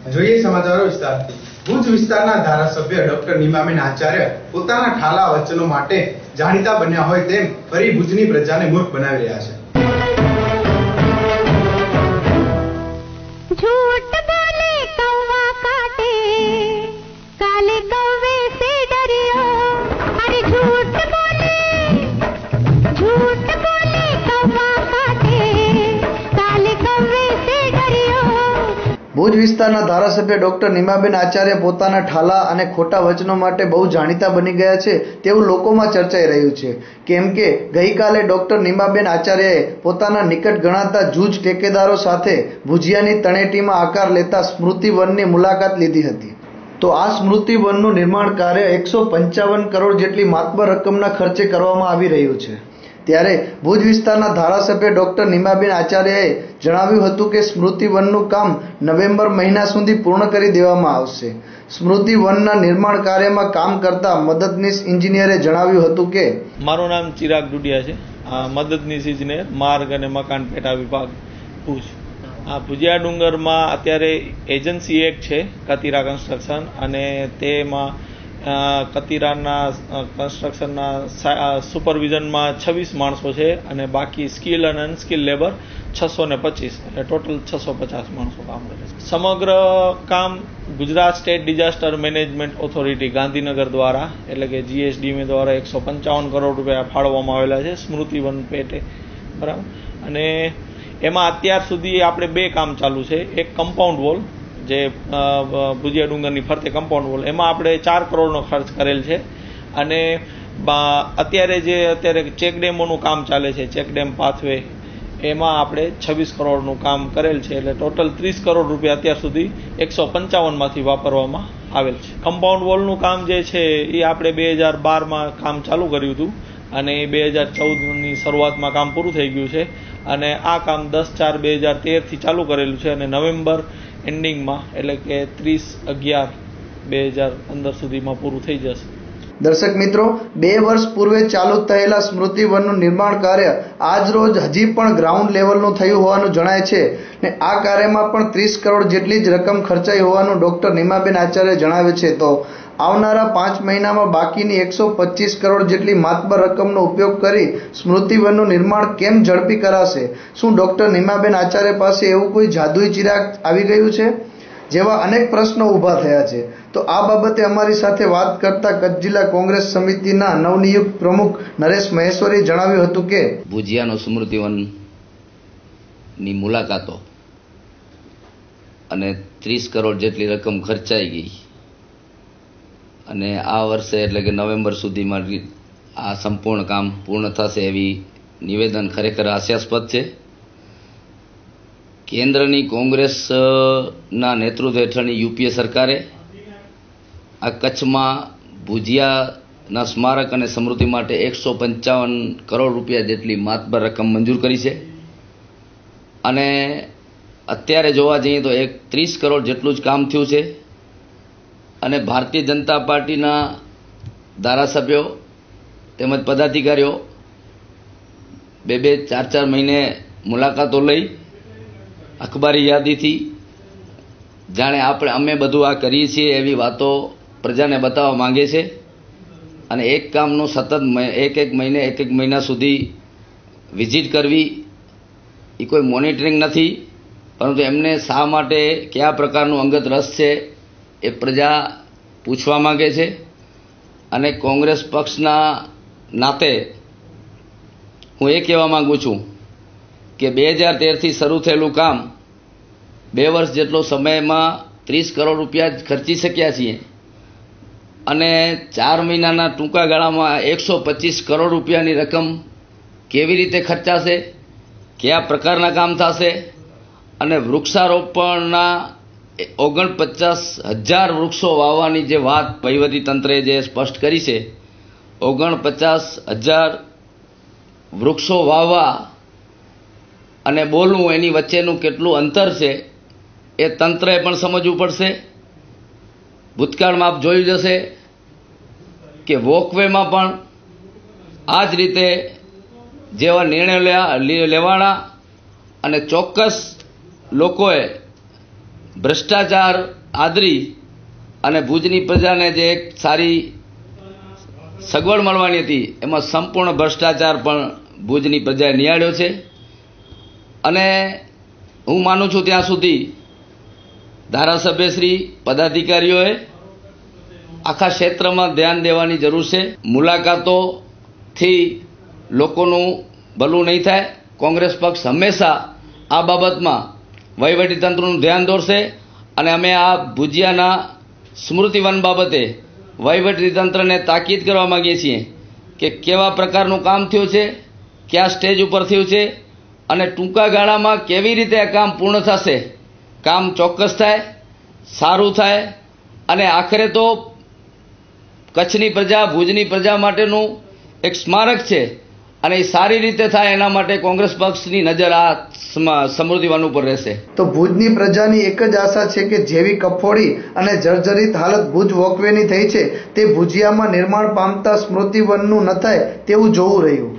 જોઈએ સમાચારો વિસ્તારથી। ભુજ વિસ્તારના ધારાસભ્ય ડોક્ટર નીમાબેન આચાર્ય પોતાના ઠાલા વચનો માટે જાણીતા બન્યા હોય તેમ ફરી ભુજની પ્રજાને મૂર્ખ બનાવી રહ્યા છે। झूठ बोले कौवा काटे, काले कौवे से डरियो। अरे झूठ बोले कौवा काटे, काले कौवे से डरियो। ભુજ વિસ્તારના ધારાસભ્ય ડોક્ટર નીમાબેન આચાર્ય પોતાના ઠાલા અને ખોટા વચનો માટે બહુ જાણીતા બની ગયા છે તેવું લોકોમાં ચર્ચાઈ રહ્યું છે। કેમ કે ગઈકાલે ડોક્ટર નીમાબેન આચાર્યએ પોતાના નિકટ ગણાતા જૂજ ઠેકેદારો સાથે ભુજિયાની તળેટીમાં આકાર લેતા સ્મૃતિવનની મુલાકાત લીધી હતી। તો આ સ્મૃતિવનનું નિર્માણ કાર્ય 155 કરોડ જેટલી માતબર રકમના ખર્ચે કરવામાં આવી રહ્યું છે। ત્યારે ભુજ વિસ્તારના ધારાસભ્ય ડોક્ટર નીમાબેન આચાર્યએ જણાવ્યું હતું કે સ્મૃતિવનનું કામ નવેમ્બર મહિના સુધી પૂર્ણ કરી દેવામાં આવશે। સ્મૃતિવનના નિર્માણ કાર્યમાં કામ કરતા મદદનીશ એન્જિનિયરે જણાવ્યું હતું કે મારું નામ ચિરાગ ડુડિયા છે, મદદનીશ ઇજનેર માર્ગ અને મકાન પેટા વિભાગ ભુજ। આ ભુજિયા ડુંગરમાં અત્યારે એજન્સી એક છે કતીરા કન્સ્ટ્રક્શન, અને તેમાં કતીરાના કન્સ્ટ્રક્શનના સુપરવિઝનમાં 26 માણસો છે અને બાકી સ્કિલ અને અનસ્કિલ લેબર 625, એટલે ટોટલ 650 માણસો કામ કરે છે। સમગ્ર કામ Gujarat state disaster management authority Gandhinagar દ્વારા, એટલે કે GSDMA દ્વારા 155 કરોડ રૂપિયા ફાળવવામાં આવેલા છે સ્મૃતિવન પેટે, બરાબર। અને એમાં અત્યાર સુધી આપણે 2 કામ ચાલુ છે। એક કમ્પાઉન્ડ વોલ, જે ભુજિયા ડુંગરની ફરતે કમ્પાઉન્ડ વોલ, એમાં આપણે 4 કરોડનો ખર્ચ કરેલ છે। અને અત્યારે ચેક ડેમોનું કામ ચાલે છે, ચેક ડેમ પાથવે, એમાં આપણે 26 કરોડનું કામ કરેલ છે। એટલે ટોટલ 30 કરોડ રૂપિયા અત્યાર સુધી 155માંથી વાપરવામાં આવેલ છે। કમ્પાઉન્ડ વોલનું કામ જે છે એ આપણે 2012માં કામ ચાલુ કર્યું હતું અને 2014ની શરૂઆતમાં કામ પૂરું થઈ ગયું છે। અને આ કામ 10/4/2013થી ચાલુ કરેલું છે અને નવેમ્બર એન્ડિંગમાં, એટલે કે 30/11/2015 સુધીમાં પૂરું થઈ જશે। દર્શક મિત્રો, 2 વર્ષ પૂર્વે ચાલુ થયેલા સ્મૃતિવનનું નિર્માણ કાર્ય આજ રોજ હજી પણ ગ્રાઉન્ડ લેવલનું થયું હોવાનું જણાય છે ને આ કાર્યમાં પણ 30 કરોડ જેટલી જ રકમ ખર્ચાઈ હોવાનું ડોક્ટર નીમાબેન આચાર્ય જણાવે છે। તો આવનારા 5 મહિનામાં બાકીની 125 કરોડ જેટલી માતબર રકમનો ઉપયોગ કરી સ્મૃતિવનનું નિર્માણ કેમ ઝડપી કરાશે? શું ડોક્ટર નીમાબેન આચાર્ય પાસે એવું કોઈ જાદુઈ ચિરાગ આવી ગયું છે? જેવા અનેક પ્રશ્નો ઊભા થયા છે। તો આ બાબતે અમારી સાથે વાત કરતા કચ્છ જિલ્લા કોંગ્રેસ સમિતિના નવનિયુક્ત પ્રમુખ નરેશ મહેશ્વરીએ જણાવ્યું હતું કે ભુજિયાનો સ્મૃતિવનની મુલાકાતો અને 30 કરોડ જેટલી રકમ ખર્ચાઈ ગઈ અને આ વર્ષે, એટલે કે નવેમ્બર સુધીમાં આ સંપૂર્ણ કામ પૂર્ણ થશે એવી નિવેદન ખરેખર હાસ્યાસ્પદ છે। કેન્દ્રની કોંગ્રેસના નેતૃત્વ હેઠળની UPA સરકારે આ કચ્છમાં ભુજિયાના સ્મારક અને સ્મૃતિ માટે 155 કરોડ રૂપિયા જેટલી માતબર રકમ મંજૂર કરી છે। અને અત્યારે જોવા જઈએ તો 30 કરોડ જેટલું જ કામ થયું છે। અને ભારતીય જનતા પાર્ટીના ધારાસભ્યો તેમજ પદાધિકારીઓ 2-2, 4-4 મહિને મુલાકાતો લઈ અખબારી યાદીથી જાણે અમે બધું આ કરીએ છીએ એવી વાતો પ્રજાને બતાવવા માંગે છે। અને એક કામનું સતત એક મહિના સુધી વિઝિટ કરવી એ કોઈ મોનિટરિંગ નથી, પરંતુ એમને શા માટે, કયા પ્રકારનું અંગત રસ છે એ પ્રજા પૂછવા માંગે છે। અને કોંગ્રેસ પક્ષના નાતે હું એ કહેવા માંગુ છું કે 2013થી શરૂ થયેલું કામ 2 વર્ષ જેટલો સમયમાં 30 કરોડ રૂપિયા જ ખર્ચી શક્યા છીએ અને 4 મહિનાના ટૂંકા ગાળામાં 125 કરોડ રૂપિયાની રકમ કેવી રીતે ખર્ચાશે, કયા પ્રકારના કામ થશે? અને વૃક્ષારોપણના 49,000 વૃક્ષો વાવવાની જે વાત વહીવટી તંત્રે જે સ્પષ્ટ કરી છે, 49,000 વૃક્ષો વાવવા અને બોલવું એની વચ્ચેનું કેટલું અંતર છે એ તંત્રએ પણ સમજવું પડશે। ભૂતકાળમાં આપ જોયું જશે કે વોકવેમાં પણ આ જ રીતે જેવા નિર્ણયો લેવાના અને ચોક્કસ લોકોએ ભ્રષ્ટાચાર આદરી અને ભુજની પ્રજાને જે એક સારી સગવડ મળવાની હતી એમાં સંપૂર્ણ ભ્રષ્ટાચાર પણ ભુજની પ્રજાએ નિહાળ્યો છે. અને હું માનું છું ત્યાં સુધી ધારાસભ્યશ્રી પદાધિકારીઓએ આખા ક્ષેત્રમાં ધ્યાન દેવાની જરૂર છે. મુલાકાતોથી લોકોનું ભલું નહીં થાય. કોંગ્રેસ પક્ષ હંમેશા આ બાબતમાં વહીવટીતંત્રનું ધ્યાન દોરશે અને અમે આ ભુજિયાના સ્મૃતિવન બાબતે વહીવટીતંત્રને તાકીદ કરવા માંગીએ છીએ કે કેવા પ્રકારનું કામ થયું છે, કયા સ્ટેજ ઉપર થયું છે અને ટૂંકા ગાળામાં કેવી રીતે આ કામ પૂર્ણ થશે. કામ ચોક્કસ થાય, સારું થાય અને આખરે તો કચ્છની પ્રજા, ભુજની પ્રજા માટેનું એક સ્મારક છે અને એ સારી રીતે થાય એના માટે કોંગ્રેસ પક્ષની નજર આ સમૃદ્ધિવન ઉપર રહેશે. તો ભુજની પ્રજાની એક જ આશા છે કે જેવી કફોડી અને જર્જરિત હાલત ભુજ વોકવેની થઈ છે તે ભુજિયામાં નિર્માણ પામતા સ્મૃતિવનનું ન થાય તેવું જોવું રહ્યું.